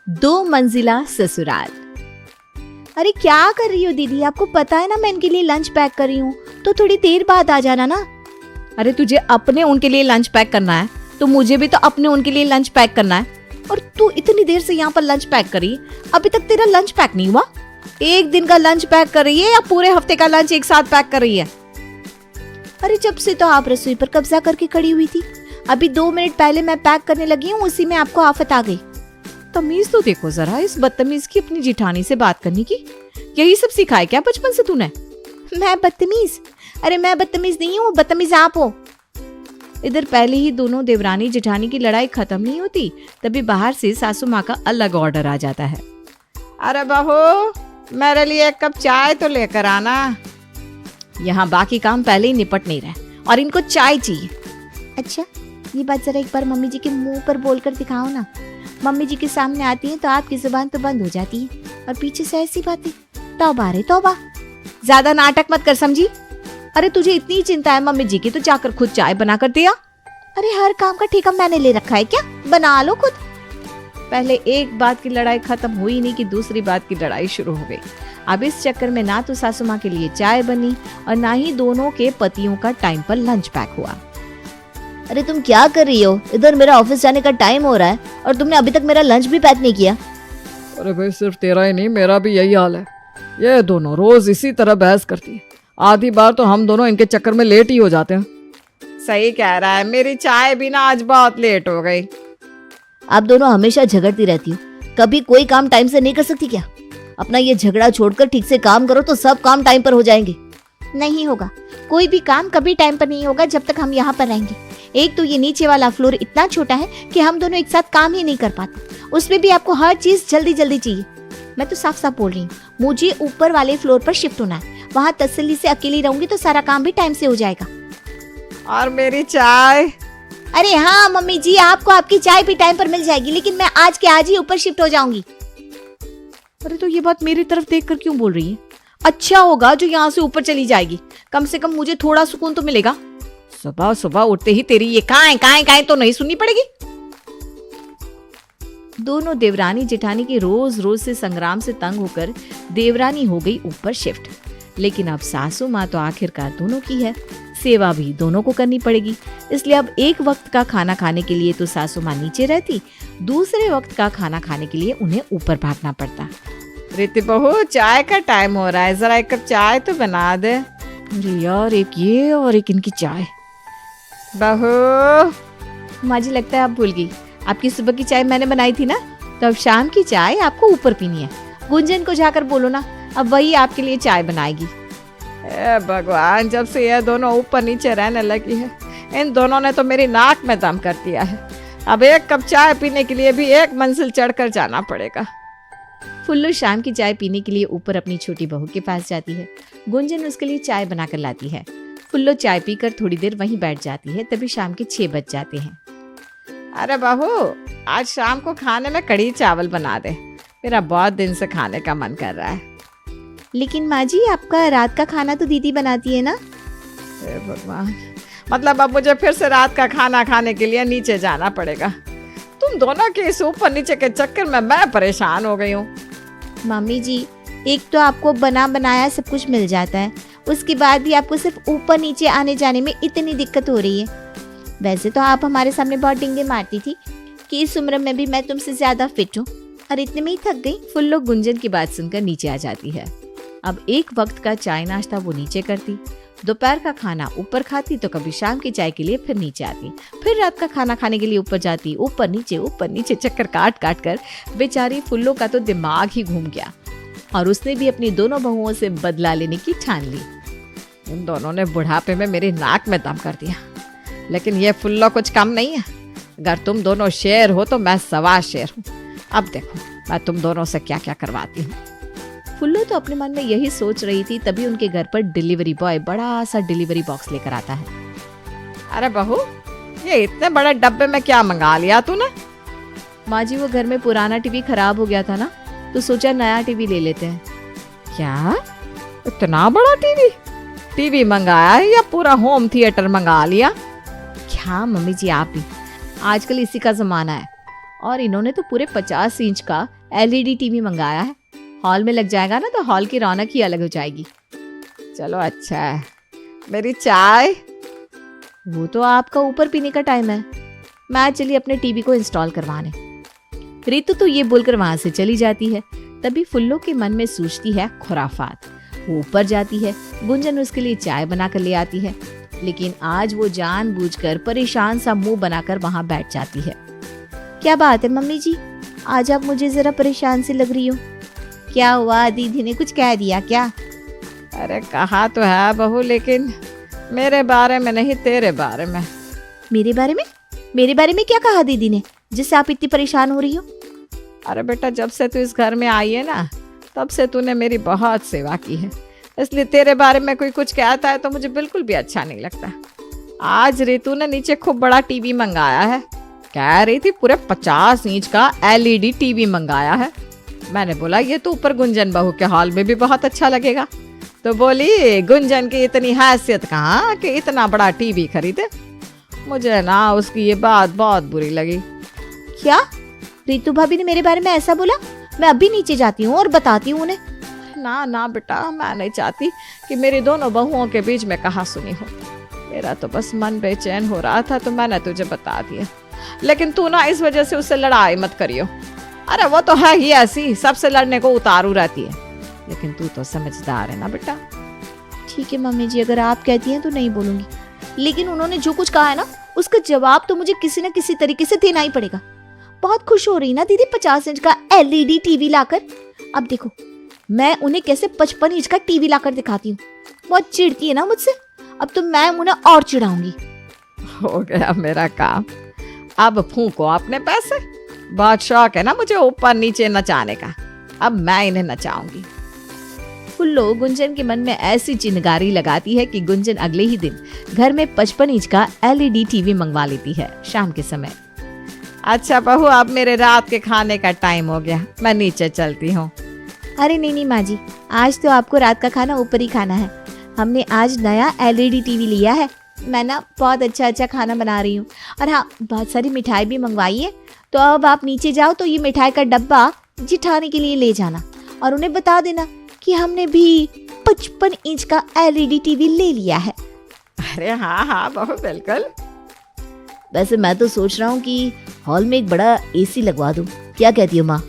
दो मंजिला ससुराल। अरे क्या कर रही हो दीदी, आपको पता है ना मैं इनके लिए लंच पैक कर रही हूँ, तो थोड़ी देर बाद आ जाना ना। अरे तुझे अपने उनके लिए लंच पैक करना है तो मुझे भी तो अपने उनके लिए लंच पैक करना है। और तू इतनी देर से यहाँ पर लंच पैक कर रही है, अभी तक तेरा लंच पैक नहीं हुआ। एक दिन का लंच पैक कर रही है या पूरे हफ्ते का लंच एक साथ पैक कर रही है? अरे जब से तो आप रसोई पर कब्जा करके खड़ी हुई थी, अभी 2 मिनट पहले मैं पैक करने लगी हूँ, उसी में आपको आफत आ गई। तमीज तो देखो जरा इस बदतमीज की, अपनी जिठानी से बात करने की। यही सब सिखाया क्या बचपन से तूने? मैं बदतमीज? अरे मैं बदतमीज नहीं हूँ, बदतमीज आप हो। इधर पहले ही दोनों देवरानी जिठानी की लड़ाई खत्म नहीं होती, तभी बाहर से सासू माँ का अलग ऑर्डर आ जाता है। अरे बहू, मेरे लिए एक कप चाय तो लेकर आना। यहाँ बाकी काम पहले ही निपट नहीं रहे और इनको चाय चाहिए। अच्छा, ये बात जरा एक बार मम्मी जी के मुंह पर बोलकर दिखाओ ना। मम्मी जी के सामने आती है तो आपकी जुबान तो बंद हो जाती है, और पीछे से ऐसी बातें। तौबा रे तौबा, ज्यादा नाटक मत कर समझी। अरे तुझे इतनी चिंता है मम्मी जी की तो जाकर खुद चाय बना कर दिया। अरे हर काम का ठेका मैंने ले रखा है क्या, बना लो खुद। पहले एक बात की लड़ाई खत्म हुई नहीं कि दूसरी बात की लड़ाई शुरू हो गई। अब इस चक्कर में ना तो सासू माँ के लिए चाय बनी और ना ही दोनों के पतियों का टाइम पर लंच पैक हुआ। अरे तुम क्या कर रही हो? इधर मेरा ऑफिस जाने का टाइम हो रहा है और तुमने अभी तक मेरा लंच भी पैक नहीं किया। अरे भाई, सिर्फ तेरा ही नहीं मेरा भी यही हाल है। ये दोनों रोज इसी तरह बहस करती है। आधी बार तो हम दोनों इनके चक्कर में लेट ही हो जाते हैं। सही कह रहा है, मेरी चाय भी ना आज बहुत लेट हो गई। आप दोनों हमेशा झगड़ती रहती हो, कभी कोई काम टाइम से नहीं कर सकती क्या? अपना ये झगड़ा छोड़कर ठीक से काम करो तो सब काम टाइम पर हो जाएंगे। नहीं होगा, कोई भी काम कभी टाइम पर नहीं होगा जब तक हम यहाँ पर रहेंगे। एक तो ये नीचे वाला फ्लोर इतना छोटा है कि हम दोनों एक साथ काम ही नहीं कर पाते, उसमें भी आपको हर चीज जल्दी जल्दी चाहिए। मैं तो साफ साफ बोल रही हूँ, मुझे ऊपर वाले फ्लोर पर शिफ्ट होना है, वहाँ तसल्ली से अकेली रहूंगी तो सारा काम भी टाइम से हो जाएगा। और मेरी चाय? अरे हाँ मम्मी जी, आपको आपकी चाय भी टाइम पर मिल जाएगी, लेकिन मैं आज के आज ही ऊपर शिफ्ट हो जाऊंगी। अरे तो ये बात मेरी तरफ देखकर क्यों बोल रही है? अच्छा होगा जो यहाँ से ऊपर चली जाएगी, कम से कम मुझे थोड़ा सुकून तो मिलेगा। सुबह सुबह उठते ही तेरी ये काएं तो नहीं सुननी पड़ेगी। दोनों देवरानी जेठानी के रोज रोज से संग्राम से तंग होकर देवरानी हो गई ऊपर शिफ्ट। लेकिन अब सासू माँ तो आखिरकार दोनों की है, सेवा भी दोनों को करनी पड़ेगी। इसलिए अब एक वक्त का खाना खाने के लिए तो सासू माँ नीचे रहती, दूसरे वक्त का खाना खाने के लिए उन्हें ऊपर भागना पड़ता। रीति बहू, चाय का टाइम हो रहा है, जरा एक कप चाय तो बना दे। अरे यार, एक ये और एक इनकी चाय। बहू, माँ जी लगता है आप भूल गई, आपकी सुबह की चाय मैंने बनाई थी ना, तो अब शाम की चाय आपको ऊपर पीनी है। गुंजन को जाकर बोलो ना, अब वही आपके लिए चाय बनाएगी। ए भगवान, जब से ये दोनों ऊपर नीचे रहने लगी है, इन दोनों ने तो मेरी नाक में दम कर दिया है। अब एक कप चाय पीने के लिए भी एक मंजिल चढ़कर जाना पड़ेगा। फुल्लू शाम की चाय पीने के लिए ऊपर अपनी छोटी बहू के पास जाती है। गुंजन उसके लिए चाय बनाकर लाती है। फुल्लो चाय पीकर थोड़ी देर वहीं बैठ जाती है, तभी शाम के 6 बज जाते हैं। अरे बहू, आज शाम को खाने में कढ़ी चावल बना दे, मेरा बहुत दिन से खाने का मन कर रहा है। लेकिन माँ जी, आपका रात का खाना तो दीदी बनाती है ना। हे भगवान, मतलब अब मुझे फिर से रात का खाना खाने के लिए नीचे जाना पड़ेगा। तुम दोनों के इस ऊपर नीचे के चक्कर में मैं परेशान हो गई हूँ। मम्मी जी, एक तो आपको बना बनाया सब कुछ मिल जाता है, उसके बाद भी आपको सिर्फ ऊपर नीचे आने जाने में इतनी दिक्कत हो रही है। वैसे तो आप हमारे सामने बहुत डिंगे मारती थी कि इस उम्र में भी मैं तुमसे ज्यादा फिट हूँ, और इतने में ही थक गई। फुल्लो गुंजन की बात सुनकर नीचे आ जाती है। अब एक वक्त का चाय नाश्ता वो नीचे करती, दोपहर का खाना ऊपर खाती, तो कभी शाम की चाय के लिए फिर नीचे आती, फिर रात का खाना खाने के लिए ऊपर जाती। ऊपर नीचे चक्कर काट काट कर बेचारी फुल्लो का तो दिमाग ही घूम गया, और उसने भी अपनी दोनों बहुओं से बदला लेने की ठान ली। इन दोनों ने बुढ़ापे में मेरी नाक में दम कर दिया, लेकिन ये फुल्लो कुछ कम नहीं है। अगर तुम दोनों शेर हो तो मैं 1.25 शेर हूँ। अब देखो मैं तुम दोनों से क्या क्या करवाती हूँ। फुल्लो तो अपने मन में यही सोच रही थी, तभी उनके घर पर डिलीवरी बॉय बड़ा सा डिलीवरी बॉक्स लेकर आता है। अरे बहू, ये इतने बड़े डब्बे में क्या मंगा लिया तूने? माँ जी, वो घर में पुराना टीवी खराब हो गया था ना, तो सोचा नया टीवी ले लेते हैं। क्या? इतना बड़ा टीवी मंगाया है या पूरा होम थिएटर मंगा लिया? क्या मम्मी जी, आप भी आजकल इसी का जमाना है, और इन्होंने तो पूरे 50 इंच का LED टीवी मंगाया है। हॉल में लग जाएगा ना तो हॉल की रौनक ही अलग हो जाएगी। चलो अच्छा है। मेरी चाय? वो तो आपका ऊपर पीने का टाइम है, मैं चली अपने टीवी को इंस्टॉल करवाने। रितु तो ये बोलकर वहां से चली जाती है। तभी फुल्लो के मन में सूझती है खुराफात। वो ऊपर जाती है, गुंजन उसके लिए चाय बनाकर ले आती है, लेकिन आज वो जानबूझकर परेशान सा मुंह बनाकर वहां बैठ जाती है। क्या बात है मम्मी जी, आज आप मुझे जरा परेशान सी लग रही हो। क्या हुआ, दीदी ने कुछ कह दिया क्या? अरे कहा तो है बहू, लेकिन मेरे बारे में नहीं, तेरे बारे में। मेरे बारे में? मेरे बारे में क्या कहा दीदी ने जिससे आप इतनी परेशान हो रही हो? अरे बेटा, जब से तू इस घर में आई है ना, तब से तूने मेरी बहुत सेवा की है, इसलिए तेरे बारे में कोई कुछ कहता है तो मुझे बिल्कुल भी अच्छा नहीं लगता। आज रितु ने नीचे खूब बड़ा टीवी मंगाया है, कह रही थी पूरे 50 इंच का LED टीवी मंगाया है। मैंने बोला ये तो ऊपर गुंजन बहू के हॉल में भी बहुत अच्छा लगेगा, तो बोली गुंजन की इतनी हैसियत कहाँ कि इतना बड़ा टीवी खरीदे। मुझे ना उसकी ये बात बहुत बुरी लगी। क्या रितु भाभी ने मेरे बारे में ऐसा बोला? मैं अभी नीचे जाती हूँ और बताती हूँ उन्हें। ना ना बेटा, मैं नहीं चाहती कि मेरी दोनों बहुओं के बीच में कहा सुनी हो। मेरा तो बस मन बेचैन हो रहा था तो मैंने तुझे बता दिया, लेकिन तू ना इस वजह से उससे लड़ाई मत करियो। अरे वो तो है ही ऐसी, सबसे लड़ने को उतारू रहती है, लेकिन तू तो समझदार है ना बेटा। ठीक है मम्मी जी, अगर आप कहती हैं तो नहीं बोलूंगी, लेकिन उन्होंने जो कुछ कहा है ना उसका जवाब तो मुझे किसी न किसी तरीके से देना ही पड़ेगा। बहुत खुश हो रही ना दीदी 50 इंच का LED टीवी लाकर। अब देखो मैं उन्हें कैसे 55 इंच का टीवी लाकर दिखाती हूँ। बहुत चिढ़ती है ना मुझसे, अब तो मैं उन्हें और चिढ़ाऊंगी। हो गया मेरा काम, अब फूंको अपने पैसे। बहुत शौक है ना मुझे ऊपर नीचे नचाने का, अब मैं इन्हें नचाऊंगी। फुल्लो गुंजन के मन में ऐसी चिनगारी लगाती है कि गुंजन अगले ही दिन घर में 55 इंच का LED टीवी मंगवा लेती है शाम के समय। अच्छा बहू, अब मेरे रात के खाने का टाइम हो गया, मैं नीचे चलती हूँ। अरे नहीं माँ जी, आज तो आपको रात का खाना ऊपर ही खाना है। हमने आज नया LED टीवी लिया है, मैं ना बहुत अच्छा खाना बना रही हूँ, और हाँ बहुत सारी मिठाई भी मंगवाई है। तो अब आप नीचे जाओ तो ये मिठाई का डब्बा जिठाने के लिए ले जाना और उन्हें बता देना कि हमने भी 55 इंच का LED टीवी ले लिया है। अरे हाँ हाँ बहू, बिल्कुल। वैसे मैं तो सोच रहा हूँ कि हॉल में एक बड़ा AC लगवा दूँ, क्या कहती हो माँ?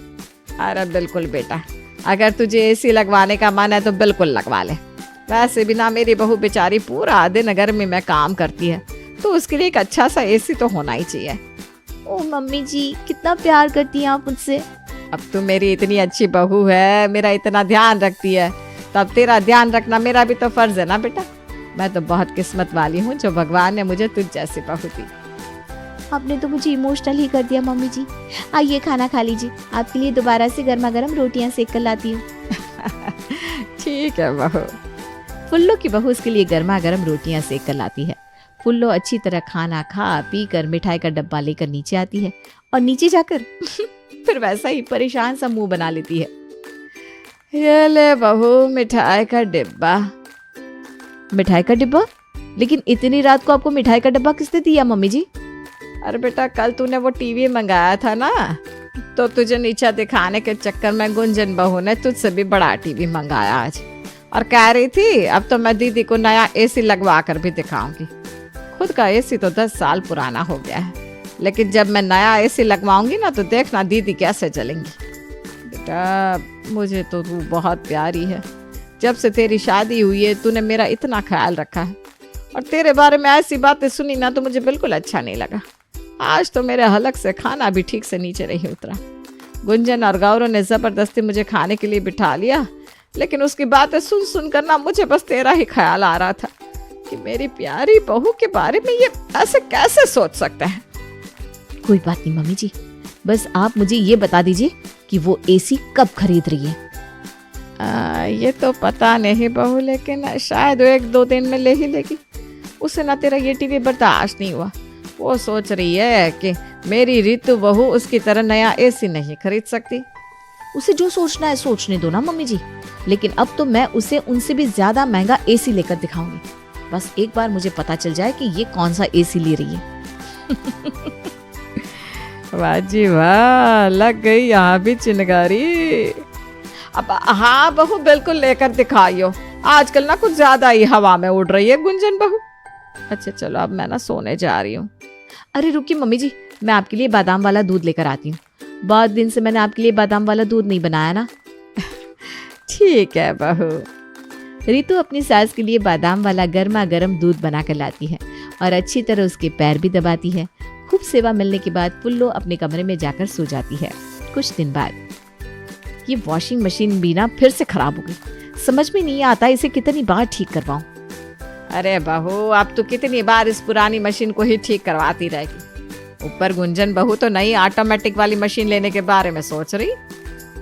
अरे बिल्कुल बेटा, अगर तुझे AC लगवाने का मन है तो बिल्कुल लगवा ले। वैसे भी ना मेरी बहू बेचारी पूरा दिन गर्मी में काम करती है, तो उसके लिए एक अच्छा सा AC तो होना ही चाहिए। ओ मम्मी जी, कितना प्यार करती हैं आप मुझसे। अब तू मेरी इतनी अच्छी बहू है, मेरा इतना ध्यान रखती है, तब तेरा ध्यान रखना मेरा भी तो फर्ज है ना बेटा। मैं तो बहुत किस्मत वाली हूँ जो भगवान ने मुझे तुझ जैसी बहू दी। आपने तो मुझे इमोशनल ही कर दिया मम्मी जी। आइए खाना खा लीजिए, आपके लिए दोबारा से गर्मा गर्म रोटियां सेक कर लाती हूँ। ठीक है बहू। फुल्लो की बहू उसके लिए गर्मा गर्म रोटियां सेक कर लाती है। फुल्लो अच्छी तरह खाना खा पी कर मिठाई का डब्बा लेकर नीचे आती है और नीचे जाकर फिर वैसा ही परेशान सा मुंह बना लेती है। ये ले बहू मिठाई का डिब्बा। मिठाई का डिब्बा? लेकिन इतनी रात को आपको मिठाई का डब्बा किसने दिया मम्मी जी? अरे बेटा, कल तूने वो टीवी मंगाया था ना, तो तुझे नीचा दिखाने के चक्कर में गुंजन बहू ने तुझसे भी बड़ा टीवी मंगाया आज, और कह रही थी अब तो मैं दीदी को नया AC लगवा कर भी दिखाऊंगी। खुद का AC तो 10 साल पुराना हो गया है, लेकिन जब मैं नया AC लगवाऊंगी ना तो देखना दीदी कैसे चलेंगी। बेटा मुझे तो तू बहुत प्यारी है, जब से तेरी शादी हुई है तूने मेरा इतना ख्याल रखा है, और तेरे बारे में ऐसी बातें सुनी ना तो मुझे बिल्कुल अच्छा नहीं लगा। आज तो मेरे हलक से खाना भी ठीक से नीचे नहीं उतरा। गुंजन और गौरव ने जबरदस्ती मुझे खाने के लिए बिठा लिया, लेकिन उसकी बातें सुन सुन कर ना मुझे बस तेरा ही ख्याल आ रहा था कि मेरी प्यारी बहू के बारे में ये ऐसे कैसे सोच सकते हैं। कोई बात नहीं मम्मी जी, बस आप मुझे ये बता दीजिए कि वो AC कब खरीद रही है? ये तो पता नहीं बहू, लेकिन शायद वो 1-2 दिन में ले ही लेगी। उसे ना तेरा ये टीवी बर्दाश्त नहीं हुआ। वो सोच रही है कि मेरी रितु बहू उसकी तरह नया AC नहीं खरीद सकती। उसे जो सोचना है सोचने दो ना मम्मी जी, लेकिन अब तो मैं उसे उनसे भी ज्यादा महंगा AC लेकर दिखाऊंगी। बस एक बार मुझे पता चल जाए कि ये कौन सा AC ले रही है। वाह जी वाह, लग गई यहाँ भी चिनगारी। अब हाँ बहू, बिल्कुल लेकर दिखाइयो। आजकल ना कुछ ज्यादा ही हवा में उड़ रही है गुंजन बहू। अच्छा चलो, अब मैं ना सोने जा रही हूँ। अरे रुकिए मम्मी जी, मैं आपके लिए बादाम वाला दूध लेकर आती हूँ। बहुत दिन से मैंने आपके लिए बादाम वाला दूध नहीं बनाया ना। ठीक है बहू। रितु अपनी सास के लिए बादाम वाला गर्मा गर्म दूध बना कर लाती है और अच्छी तरह उसके पैर भी दबाती है। खूब सेवा मिलने के बाद पुल्लो अपने कमरे में जाकर सो जाती है। कुछ दिन बाद ये वॉशिंग मशीन भी ना फिर से खराब हो गई। समझ में नहीं आता इसे कितनी बार ठीक करवाऊं। अरे बहू, अब तो कितनी बार इस पुरानी मशीन को ही ठीक करवाती रहेगी। ऊपर गुंजन बहू तो नई ऑटोमेटिक वाली मशीन लेने के बारे में सोच रही।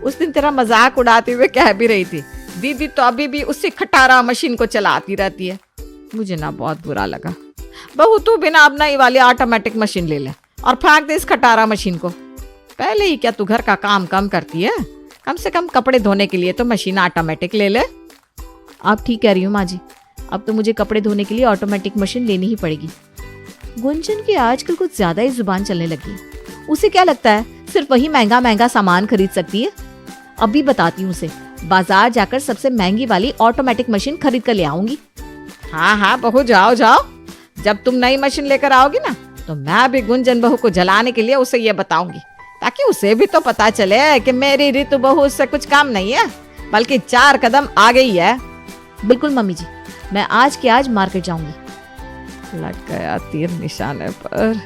उस दिन तेरा मजाक उड़ाते हुए कह भी रही थी, दीदी तो अभी भी उसी खटारा मशीन को चलाती रहती है। मुझे ना बहुत बुरा लगा। बहू तू बिना अब नई वाली ऑटोमेटिक मशीन ले ले और फेंक दे इस खटारा मशीन को। पहले ही क्या तू घर का काम कम करती है? कम से कम कपड़े धोने के लिए तो मशीन ऑटोमेटिक ले ले। आप ठीक कह रही हो माँ जी, अब तो मुझे कपड़े धोने के लिए ऑटोमेटिक मशीन लेनी ही पड़ेगी। गुंजन की आजकल कुछ ज्यादा ही जुबान चलने लगी। उसे क्या लगता है सिर्फ वही महंगा महंगा सामान खरीद सकती है? अभी बताती हूँ उसे, बाजार जाकर सबसे महंगी वाली ऑटोमेटिक मशीन खरीद कर ले आऊंगी। हाँ हाँ बहू, जाओ जाओ। जब तुम नई मशीन लेकर आओगी ना, तो मैं भी गुंजन बहू को जलाने के लिए उसे ये बताऊंगी, ताकि उसे भी तो पता चले कि मेरी रितु बहू उससे कुछ काम नहीं है, बल्कि 4 कदम आगे ही है। बिल्कुल मम्मी जी, मैं आज के आज मार्केट जाऊंगी। लग गया तीर निशाने पर।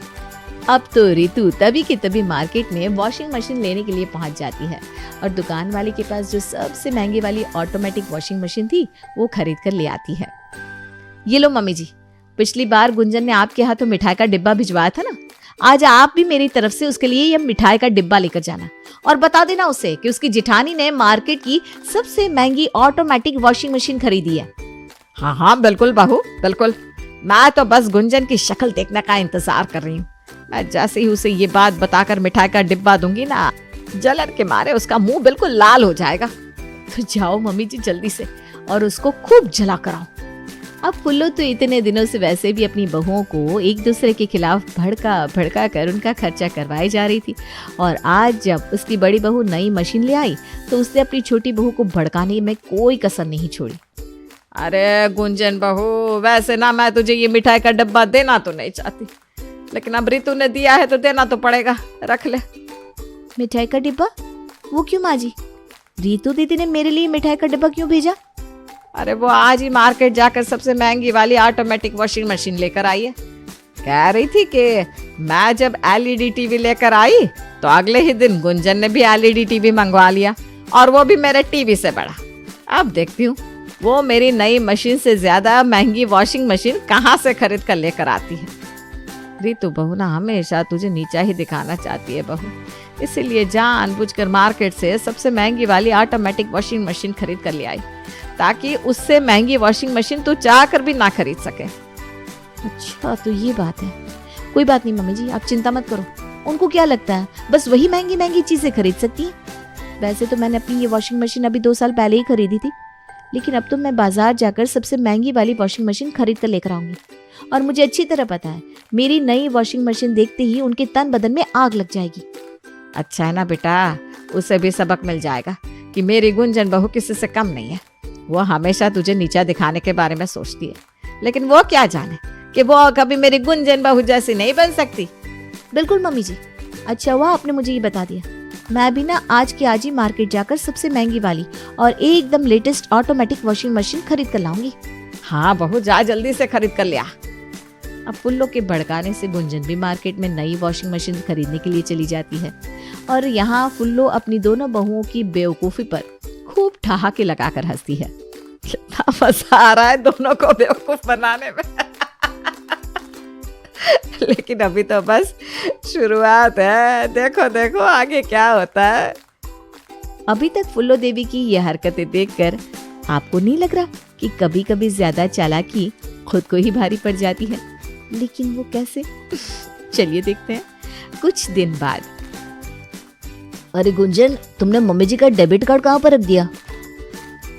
अब तो रितु तभी की तभी मार्केट में वॉशिंग मशीन लेने के लिए पहुंच जाती है और दुकान वाले के पास जो सबसे महंगी वाली ऑटोमेटिक वॉशिंग मशीन थी वो खरीद कर ले आती है। ये लो मम्मी जी, पिछली बार गुंजन ने आपके हाथों मिठाई का डिब्बा भिजवाया था ना, आज आप भी मेरी तरफ से उसके लिए यह मिठाई का डिब्बा लेकर जाना और बता देना उसे कि उसकी जिठानी ने मार्केट की सबसे महंगी ऑटोमेटिक वॉशिंग मशीन खरीदी है। हाँ हाँ बिल्कुल बहू, बिल्कुल। मैं तो बस गुंजन की शक्ल देखने का इंतजार कर रही हूँ। मैं जैसे ही उसे ये बात बताकर मिठाई का डिब्बा दूंगी ना, जलन के मारे उसका मुंह बिल्कुल लाल हो जाएगा। तो जाओ मम्मी जी जल्दी से और उसको खूब जला कराओ। अब फुल्लो तो इतने दिनों से वैसे भी अपनी बहुओं को एक दूसरे के खिलाफ भड़का कर उनका खर्चा करवाई जा रही थी, और आज जब उसकी बड़ी बहू नई मशीन ले आई तो उसने अपनी छोटी बहू को भड़काने में कोई कसर नहीं छोड़ी। अरे गुंजन बहू, वैसे ना मैं तुझे ये मिठाई का डब्बा देना तो नहीं चाहती, लेकिन अब रितु ने दिया है तो देना तो पड़ेगा। रख ले। मिठाई का डिब्बा? वो क्यों माँ जी? रितु दीदी ने मेरे लिए मिठाई का डिब्बा क्यों भेजा? अरे वो आज ही मार्केट जाकर सबसे महंगी वाली ऑटोमेटिक वॉशिंग मशीन लेकर आई है। कह रही थी कि मैं जब एलईडी टीवी लेकर आई तो अगले ही दिन गुंजन ने भी एलईडी टीवी मंगवा लिया, और वो भी मेरे टीवी से बड़ा। अब देखती हूँ वो मेरी नई मशीन से ज्यादा महंगी वॉशिंग मशीन कहाँ से खरीद कर लेकर आती है। रितु बहू ना हमेशा तुझे नीचा ही दिखाना चाहती है बहू, इसीलिए जानबूझकर मार्केट से सबसे महंगी वाली ऑटोमेटिक वॉशिंग मशीन खरीद कर ले आई, ताकि उससे महंगी वॉशिंग मशीन तू चाह कर भी ना खरीद सके। अच्छा तो ये बात है। कोई बात नहीं मम्मी जी, आप चिंता मत करो। उनको क्या लगता है बस वही महंगी महंगी चीजें खरीद सकती हैं? वैसे तो मैंने अपनी ये वॉशिंग मशीन अभी 2 साल पहले ही खरीदी थी, लेकिन अब तो मैं बाजार जाकर सबसे महंगी वाली वॉशिंग मशीन खरीद कर लेकर आऊंगी। और मुझे अच्छी तरह पता है मेरी नई वॉशिंग मशीन देखते ही उनके तन बदन में आग लग जाएगी। अच्छा है ना बेटा, उसे भी सबक मिल जाएगा कि मेरी गुंजन बहू किसी से कम नहीं है। वो हमेशा तुझे नीचा दिखाने के बारे में सोचती है, लेकिन वो क्या जाने कि वो कभी मेरी गुंजन बहू जैसी नहीं बन सकती। बिल्कुल मम्मी जी, अच्छा हुआ आपने मुझे ये बता दिया। मैं भी ना आज के आज ही मार्केट जाकर सबसे महंगी वाली और एकदम लेटेस्ट ऑटोमेटिक वॉशिंग मशीन खरीद कर लाऊंगी। हाँ बहू, जा जल्दी से खरीद कर लिया। अब फुल्लो के भड़काने से गुंजन भी मार्केट में नई वॉशिंग मशीन खरीदने के लिए चली जाती है, और यहाँ फुल्लो अपनी दोनों बहुओं की बेवकूफ़ी पर खूब ठहाके लगाकर हंसती है। कितना मजा आ रहा है दोनों को बेवकूफ बनाने में। लेकिन अभी तो बस शुरुआत है, देखो देखो आगे क्या होता है। अभी तक फुल्लो देवी की यह हरकतें देखकर आपको नहीं लग रहा कि कभी कभी ज्यादा चालाकी खुद को ही भारी पड़ जाती है? लेकिन वो कैसे, चलिए देखते हैं। कुछ दिन बाद। अरे गुंजन, तुमने मम्मी जी का डेबिट कार्ड कहाँ पर रख दिया?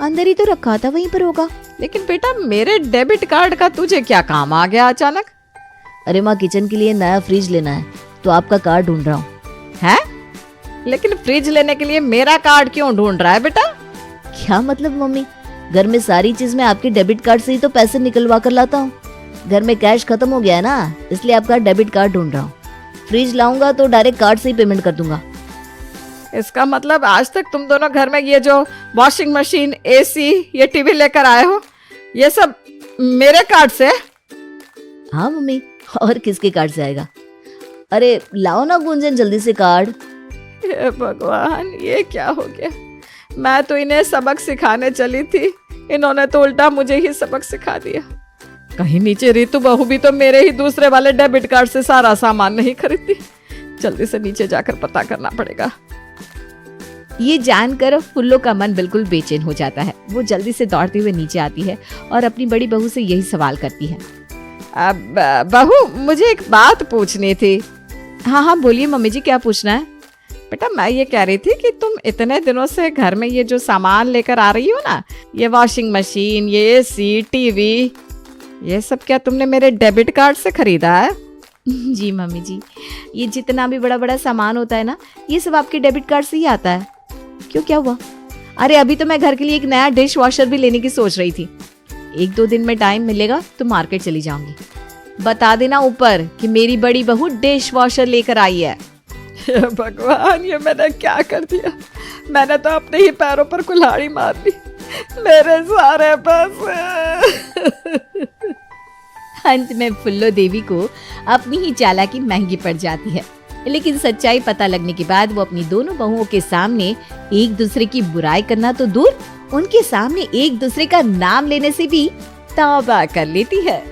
अंदर ही तो रखा था, वहीं पर होगा। लेकिन बेटा मेरे डेबिट कार्ड का तुझे क्या काम आ गया अचानक? अरे माँ, किचन के लिए नया फ्रिज लेना है तो आपका कार्ड ढूंढ रहा हूँ। है? लेकिन फ्रिज लेने के लिए मेरा कार्ड क्यों ढूंढ रहा है बेटा? क्या मतलब मम्मी? घर में सारी चीज मैं आपके डेबिट कार्ड से ही तो पैसे निकलवा कर लाता हूँ। घर में कैश खत्म हो गया है ना, इसलिए आपका डेबिट कार्ड ढूंढ रहा हूँ। फ्रिज लाऊंगा तो डायरेक्ट कार्ड से ही पेमेंट कर दूंगा। इसका मतलब आज तक तुम दोनों घर में ये जो वॉशिंग मशीन, एसी, ये टीवी लेकर आए हो, ये सब मेरे कार्ड से? हाँ मम्मी, और किसके कार्ड से आएगा? अरे लाओ ना गुंजन जल्दी से कार्ड। हे भगवान, ये क्या हो गया? मैं तो इन्हें सबक सिखाने चली थी, इन्होंने तो उल्टा मुझे ही सबक सिखा दिया। कहीं नीचे रीतू बहू भी तो मेरे ही दूसरे वाले डेबिट कार्ड से सारा सामान नहीं खरीदती। जल्दी से नीचे जाकर पता करना पड़ेगा। ये जानकर फुल्लो का मन बिल्कुल बेचैन हो जाता है। वो जल्दी से दौड़ते हुए नीचे आती है और अपनी बड़ी बहू से यही सवाल करती है। अब बहू, मुझे एक बात पूछनी थी। हाँ हाँ बोलिए मम्मी जी, क्या पूछना है? बेटा, मैं ये कह रही थी कि तुम इतने दिनों से घर में ये जो सामान लेकर आ रही हो ना, ये वॉशिंग मशीन, ये एसी, टीवी, ये सब क्या तुमने मेरे डेबिट कार्ड से खरीदा है? जी मम्मी जी, ये जितना भी बड़ा बड़ा सामान होता है ना, ये सब आपके डेबिट कार्ड से ही आता है। क्यों, क्या हुआ? अरे अभी तो मैं घर के लिए एक नया डिश वॉशर भी लेने की सोच रही थी। 1-2 दिन में टाइम मिलेगा तो मार्केट चली जाऊंगी। बता देना ऊपर कि मेरी बड़ी बहू डिश वॉशर लेकर आई है। हे भगवान, ये मैंने क्या कर दिया? मैंने तो अपने ही पैरों पर कुल्हाड़ी मार ली। मेरे सारे पैसे। अंत में फुल्लो देवी को अपनी ही चालाकी महंगी पड़ जाती है, लेकिन सच्चाई पता लगने के बाद वो अपनी दोनों बहुओं के सामने एक दूसरे की बुराई करना तो दूर, उनके सामने एक दूसरे का नाम लेने से भी तौबा कर लेती है।